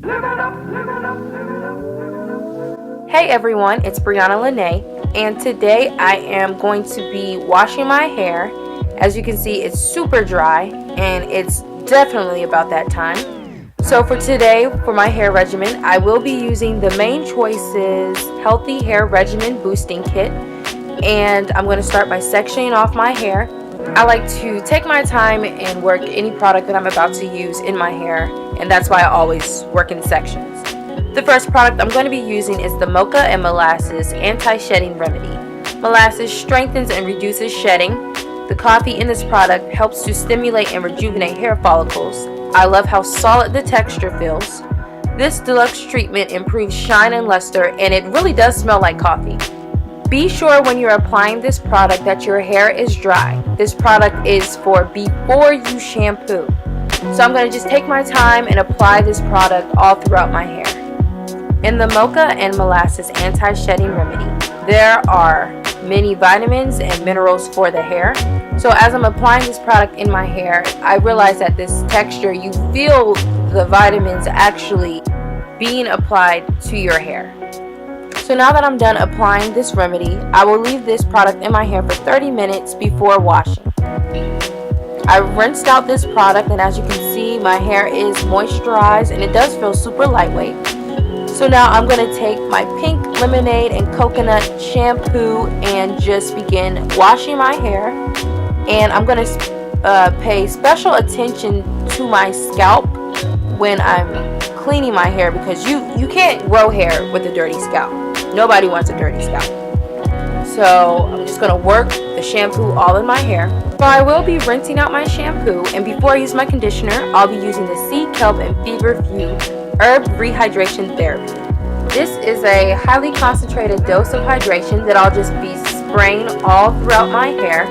Hey everyone, it's BrianaLynee, and today I am going to be washing my hair. As you can see, it's super dry, and it's definitely about that time. So for today, for my hair regimen, I will be using the Main Choices Healthy Hair Regimen Boosting Kit, and I'm going to start by sectioning off my hair. I like to take my time and work any product that I'm about to use in my hair, and that's why I always work in sections. The first product I'm going to be using is the Mocha and Molasses Anti-Shedding Remedy. Molasses strengthens and reduces shedding. The coffee in this product helps to stimulate and rejuvenate hair follicles. I love how solid the texture feels. This deluxe treatment improves shine and luster, and it really does smell like coffee. Be sure when you're applying this product that your hair is dry. This product is for before you shampoo. So I'm going to just take my time and apply this product all throughout my hair. In the Mocha and Molasses Anti-Shedding Remedy, there are many vitamins and minerals for the hair. So as I'm applying this product in my hair, I realize that this texture, you feel the vitamins actually being applied to your hair. So now that I'm done applying this remedy, I will leave this product in my hair for 30 minutes before washing. I rinsed out this product, and as you can see, my hair is moisturized and it does feel super lightweight. So now I'm going to take my pink lemonade and coconut shampoo and just begin washing my hair. And I'm going to pay special attention to my scalp when I'm cleaning my hair, because you can't grow hair with a dirty scalp. Nobody wants a dirty scalp. So I'm just going to work the shampoo all in my hair. So I will be rinsing out my shampoo, and before I use my conditioner, I'll be using the Sea Kelp and Feverfew Herb Rehydration Therapy. This is a highly concentrated dose of hydration that I'll just be spraying all throughout my hair.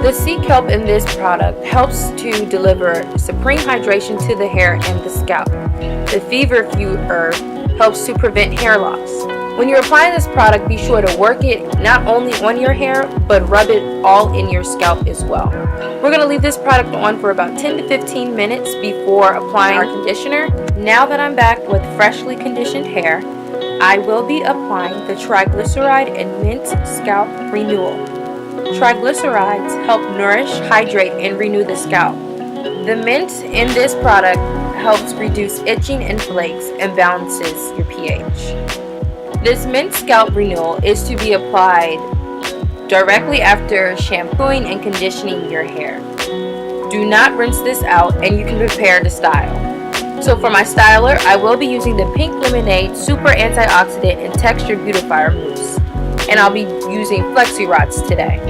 The Sea Kelp in this product helps to deliver supreme hydration to the hair and the scalp. The Feverfew herb helps to prevent hair loss. When you're applying this product, be sure to work it not only on your hair, but rub it all in your scalp as well. We're going to leave this product on for about 10 to 15 minutes before applying our conditioner. Now that I'm back with freshly conditioned hair, I will be applying the Triglyceride and Mint Scalp Renewal. Triglycerides help nourish, hydrate, and renew the scalp. The mint in this product helps reduce itching and flakes and balances your pH. This mint scalp renewal is to be applied directly after shampooing and conditioning your hair. Do not rinse this out, and you can prepare to style. So for my styler, I will be using the Pink Lemonade Super Antioxidant and Textured Beautifier Mousse, and I'll be using Flexi rods today.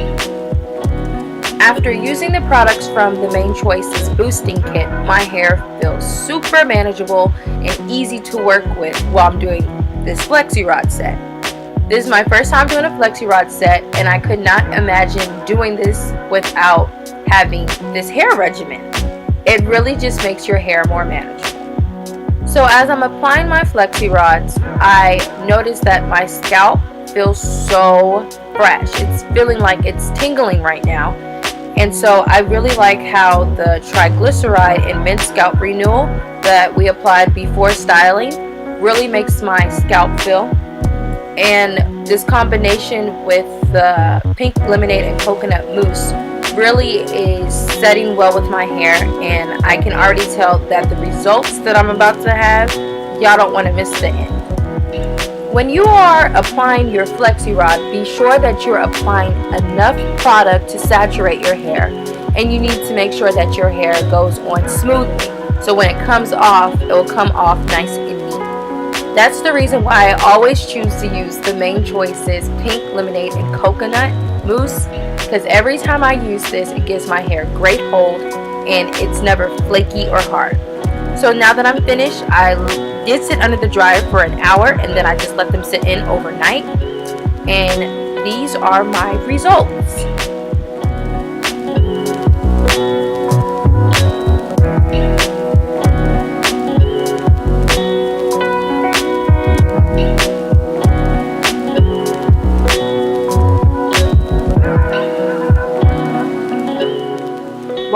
After using the products from the Main Choices Boosting Kit, my hair feels super manageable and easy to work with while I'm doing this Flexi rod set. This is my first time doing a Flexi rod set, and I could not imagine doing this without having this hair regimen. It really just makes your hair more manageable. So as I'm applying my Flexi rods, I noticed that my scalp feels so fresh. It's feeling like it's tingling right now. And so I really like how the Triglyceride and Mint Scalp Renewal that we applied before styling really makes my scalp feel. And this combination with the Pink Lemonade and Coconut Mousse really is setting well with my hair, and I can already tell that the results that I'm about to have, y'all don't want to miss the end. When you are applying your Flexi rod, be sure that you're applying enough product to saturate your hair, and you need to make sure that your hair goes on smoothly, so when it comes off, it will come off nice and neat. That's the reason why I always choose to use the Main Choices Pink Lemonade and Coconut Mousse, because every time I use this, it gives my hair great hold, and it's never flaky or hard. So now that I'm finished, I did sit under the dryer for an hour, and then I just let them sit in overnight, and these are my results.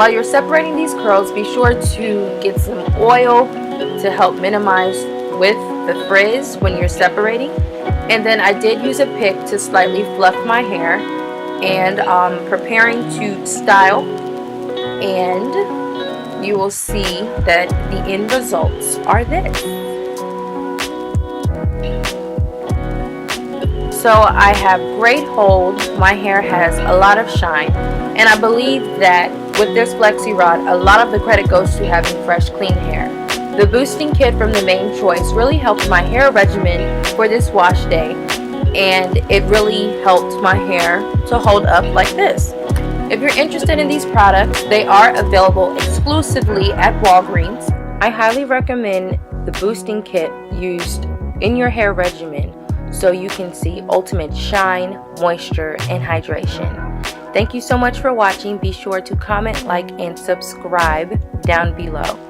While you're separating these curls, be sure to get some oil to help minimize with the frizz when you're separating. And then I did use a pick to slightly fluff my hair, and preparing to style, and you will see that the end results are this. So I have great hold, my hair has a lot of shine, and I believe that with this Flexi rod, a lot of the credit goes to having fresh, clean hair. The boosting kit from the Main Choice really helped my hair regimen for this wash day, and it really helped my hair to hold up like this. If you're interested in these products, they are available exclusively at Walgreens. I highly recommend the boosting kit used in your hair regimen so you can see ultimate shine, moisture, and hydration. Thank you so much for watching. Be sure to comment, like, and subscribe down below.